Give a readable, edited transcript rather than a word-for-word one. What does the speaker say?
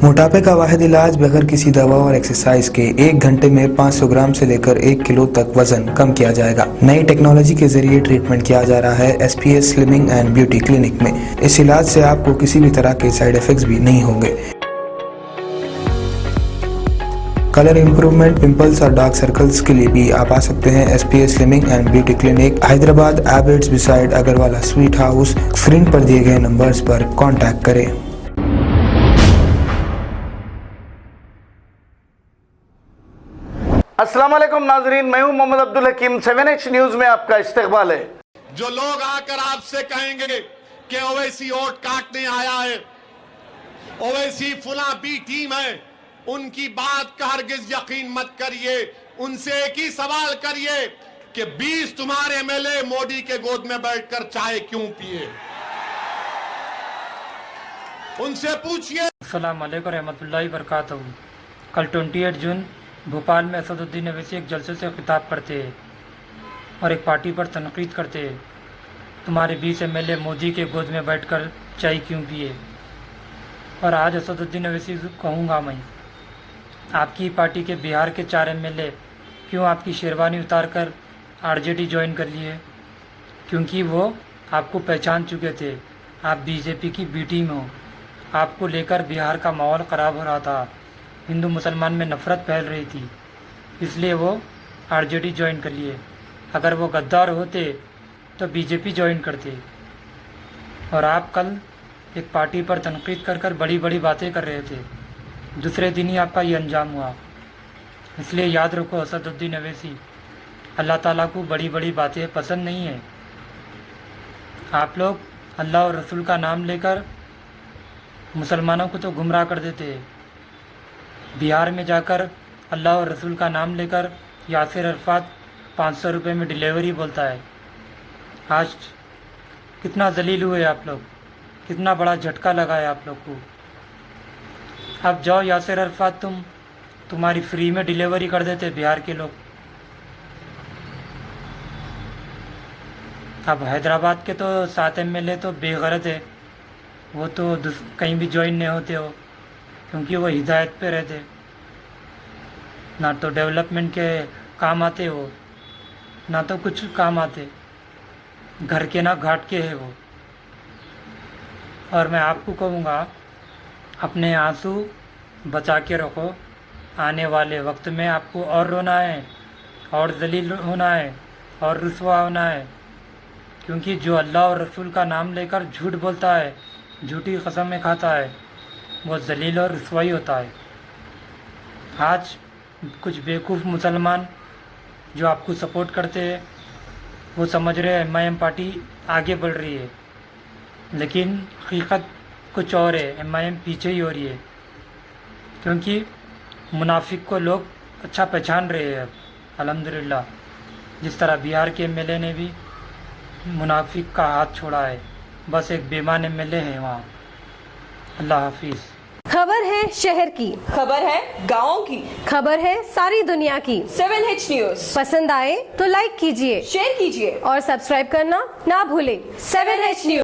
मोटापे का वाहिद इलाज बगैर किसी दवा और एक्सरसाइज के 1 घंटे में 500 ग्राम से लेकर 1 किलो तक वजन कम किया जाएगा। नई टेक्नोलॉजी के जरिए ट्रीटमेंट किया जा रहा है SPS slimming and beauty clinic में। इस इलाज से आपको किसी भी तरह के साइड इफेक्ट्स भी नहीं होंगे। कलर इंप्रूवमेंट, पिंपल्स और डार्क सर्कल्स के लिए भी आप आ सकते हैं SPS slimming and beauty clinic, Hyderabad, एबर्ट्स beside Agarwala sweet house. Screen पर दिए गए नंबर्स पर कॉन्टैक्ट करें। अस्सलाम वालेकुम नाजरीन, मैं हूं मोहम्मद अब्दुल हकीम। 7H न्यूज में आपका इस्तकबाल है। जो लोग आकर आपसे कहेंगे कि ओवैसी वोट काटने आया है, ओवैसी फुला बी टीम है, उनकी बात का हरगिज यकीन मत करिए। उनसे एक ही सवाल करिए कि 20 तुम्हारे MLA मोदी के गोद में बैठकर चाय क्यों पिए। उनसे पूछिए। अस्सलाम वालेकुम रहमतुल्लाहि बरकातहू। कल 28 जून भोपाल में असदुद्दीन अवैसी एक जलसे से खिताब करते हैं और एक पार्टी पर तनकीद करते हैं, तुम्हारे 20 MLA मोदी के गोद में बैठकर चाय क्यों पिए। और आज असदुद्दीन अवैसी कहूँगा मैं, आपकी पार्टी के बिहार के 4 MLA क्यों आपकी शेरवानी उतार कर RJD ज्वाइन कर लिए, क्योंकि वो आपको पहचान चुके थे। आप BJP की बी टीम हो। आपको लेकर बिहार का माहौल ख़राब हो रहा था, हिंदू मुसलमान में नफ़रत फैल रही थी, इसलिए वो RJD ज्वाइन कर लिए। अगर वो गद्दार होते तो BJP ज्वाइन करते। और आप कल एक पार्टी पर तनकीद कर कर बड़ी बड़ी बातें कर रहे थे, दूसरे दिन ही आपका ये अंजाम हुआ। इसलिए याद रखो असदुद्दीन अवैसी, अल्लाह ताला को बड़ी बड़ी बातें पसंद नहीं है। आप लोग अल्लाह और रसूल का नाम लेकर मुसलमानों को तो गुमराह कर देते हैं। बिहार में जाकर अल्लाह और रसूल का नाम लेकर यासिर अरफात 500 रुपये में डिलीवरी बोलता है। आज कितना जलील हुए आप लोग, कितना बड़ा झटका लगा है आप लोग को। अब जाओ यासिर अरफात, तुम्हारी फ्री में डिलीवरी कर देते बिहार के लोग। अब हैदराबाद के तो 7 MLA तो बेगरज है, वो तो कहीं भी ज्वाइन नहीं होते हो, क्योंकि वो हिदायत पे रहते, ना तो डेवलपमेंट के काम आते हो, ना तो कुछ काम आते, घर के ना घाट के है वो। और मैं आपको कहूँगा, अपने आंसू बचा के रखो। आने वाले वक्त में आपको और रोना है, और जलील होना है, और रुसवा होना है, क्योंकि जो अल्लाह और रसूल का नाम लेकर झूठ बोलता है, झूठी कसमें खाता है, वो जलील और रुसवाई होता है। आज कुछ बेवकूफ़ मुसलमान जो आपको सपोर्ट करते हैं, वो समझ रहे हैं MIM पार्टी आगे बढ़ रही है, लेकिन हकीकत कुछ और है। MIM पीछे ही हो रही है, क्योंकि मुनाफिक को लोग अच्छा पहचान रहे हैं अब अल्हम्दुलिल्लाह। जिस तरह बिहार के MLA ने भी मुनाफिक का हाथ छोड़ा है, बस एक बेईमान MLA है वहाँ। अल्लाह हाफिज़। खबर है शहर की, खबर है गाँव की, खबर है सारी दुनिया की। 7H न्यूज पसंद आए तो लाइक कीजिए, शेयर कीजिए और सब्सक्राइब करना ना भूलें। 7H news.